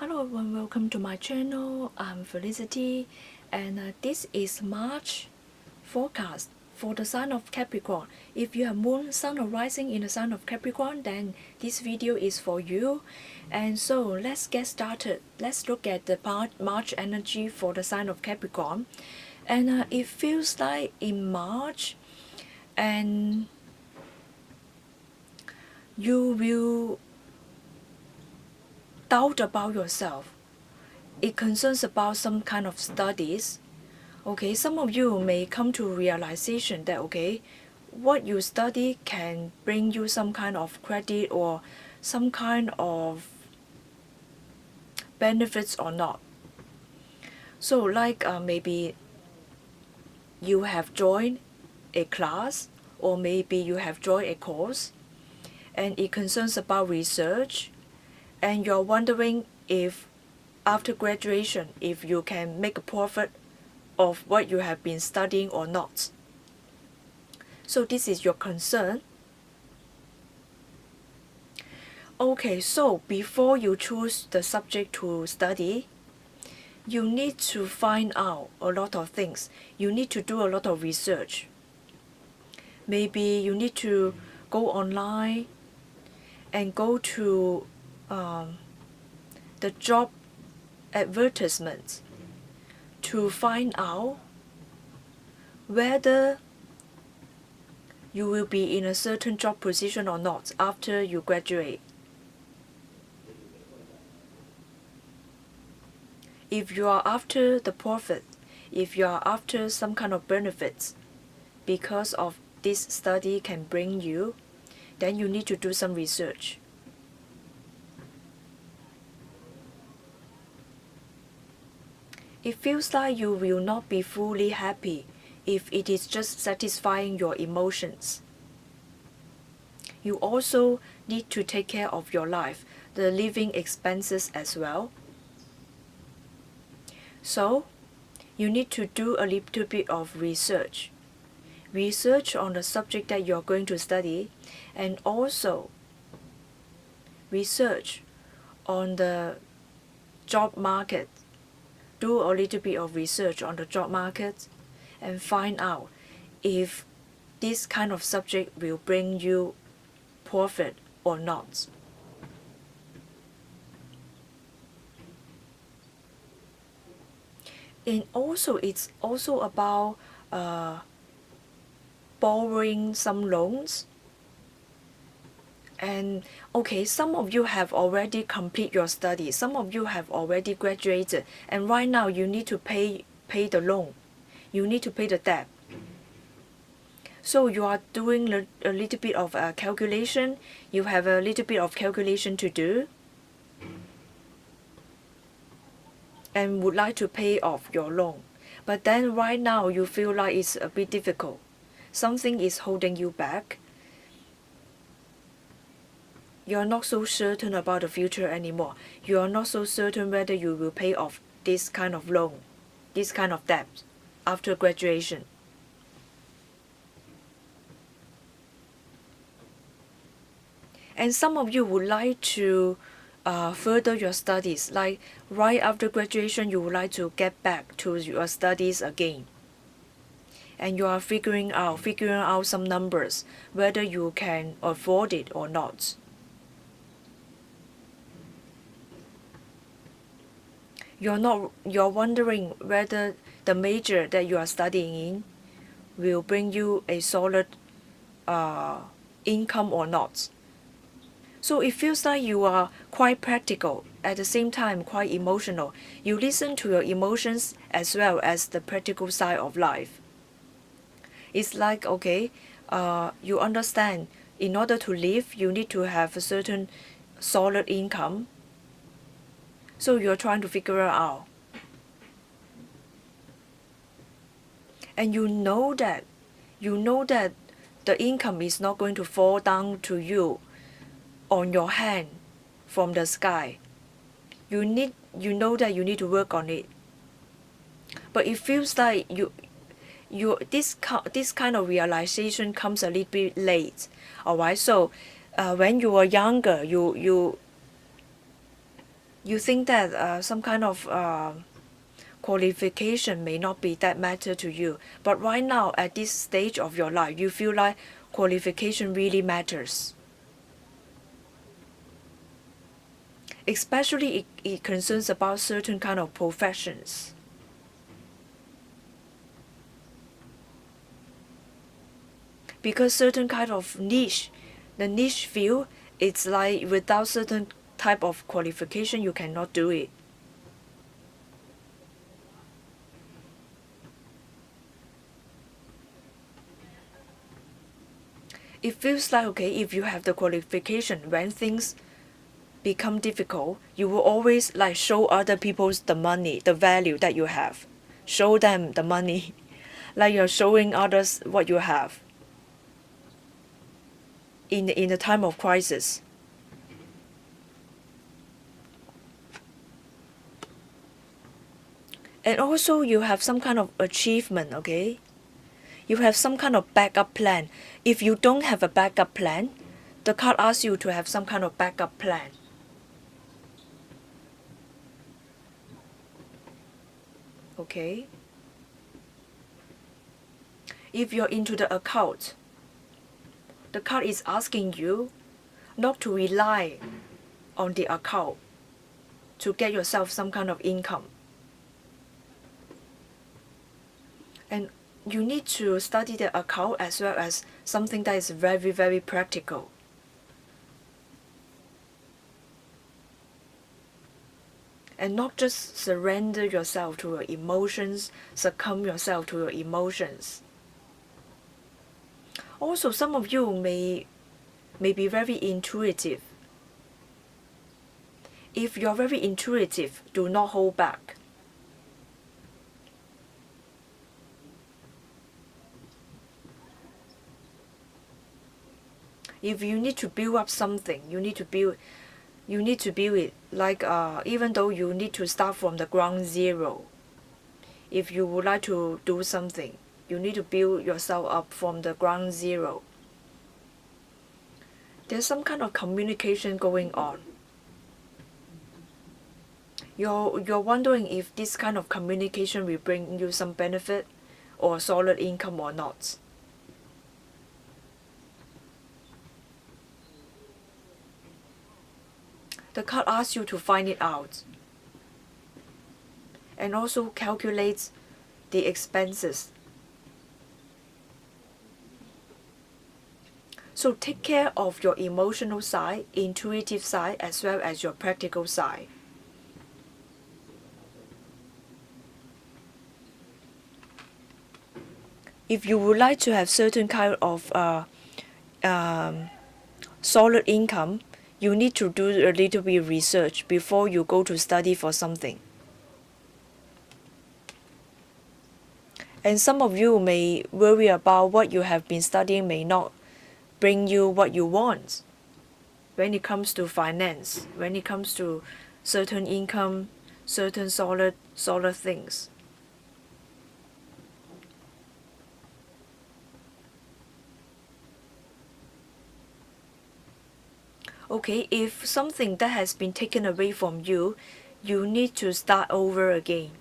Hello everyone, welcome to my channel. I'm Felicity and this is March forecast for the sign of Capricorn. If you have moon, sun or rising in the sign of Capricorn, then this video is for you. And so let's get started. Let's look at the March energy for the sign of Capricorn. And it feels like in March and you will doubt about yourself. It concerns about some kind of studies. Okay, some of you may come to realization that what you study can bring you some kind of credit or some kind of benefits or not. So like maybe you have joined a class or maybe you have joined a course and it concerns about research and you're wondering if after graduation if you can make a profit of what you have been studying or not. So this is your concern. Okay, so before you choose the subject to study, you need to find out a lot of things. You need to do a lot of research. Maybe you need to go online and go to the job advertisements to find out whether you will be in a certain job position or not after you graduate. If you are after the profit, if you are after some kind of benefits because of this study can bring you, then you need to do some research. It feels like you will not be fully happy if it is just satisfying your emotions. You also need to take care of your life, the living expenses as well. So, you need to do a little bit of research. Research on the subject that you're going to study and also research on the job market. Do a little bit of research on the job market and find out if this kind of subject will bring you profit or not. And also it's also about borrowing some loans. And okay, some of you have already completed your studies, some of you have already graduated, and right now you need to pay the loan. You need to pay the debt. So you are doing a little bit of calculation. You have a little bit of calculation to do and would like to pay off your loan. But then right now you feel like it's a bit difficult. Something is holding you back. You're not so certain about the future anymore. You are not so certain whether you will pay off this kind of loan, this kind of debt after graduation. And some of you would like to further your studies, like right after graduation you would like to get back to your studies again. And you are figuring out some numbers, whether you can afford it or not. You're wondering whether the major that you are studying in will bring you a solid income or not. So it feels like you are quite practical, at the same time quite emotional. You listen to your emotions as well as the practical side of life. It's like, you understand in order to live, you need to have a certain solid income. So you're trying to figure it out. And you know that the income is not going to fall down to you on your hand from the sky. You know that you need to work on it. But it feels like this kind of realization comes a little bit late. Alright, so when you were younger, you you think that some kind of qualification may not be that matter to you, but right now at this stage of your life you feel like qualification really matters, especially it concerns about certain kind of professions. Because certain kind of niche, the niche field, it's like without certain type of qualification you cannot do it. It feels like, okay, if you have the qualification, when things become difficult, you will always like show other people's the money, the value that you have. Show them the money, like you're showing others what you have in the time of crisis. And also you have some kind of achievement, okay? You have some kind of backup plan. If you don't have a backup plan, the card asks you to have some kind of backup plan. Okay? If you're into the occult, the card is asking you not to rely on the occult to get yourself some kind of income. And you need to study the occult as well as something that is very, very practical. And not just surrender yourself to your emotions, succumb yourself to your emotions. Also, some of you may be very intuitive. If you're very intuitive, do not hold back. If you need to build up something, you need to build it like even though you need to start from the ground zero. If you would like to do something, you need to build yourself up from the ground zero. There's some kind of communication going on. You're wondering if this kind of communication will bring you some benefit or solid income or not. The card asks you to find it out and also calculates the expenses. So take care of your emotional side, intuitive side, as well as your practical side. If you would like to have certain kind of solid income, you need to do a little bit of research before you go to study for something. And some of you may worry about what you have been studying may not bring you what you want when it comes to finance, when it comes to certain income, certain solid things. Okay, if something that has been taken away from you, you need to start over again.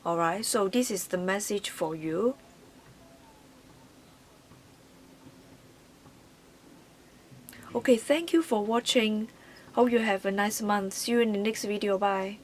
Alright, so this is the message for you. Okay, thank you for watching. Hope you have a nice month. See you in the next video. Bye.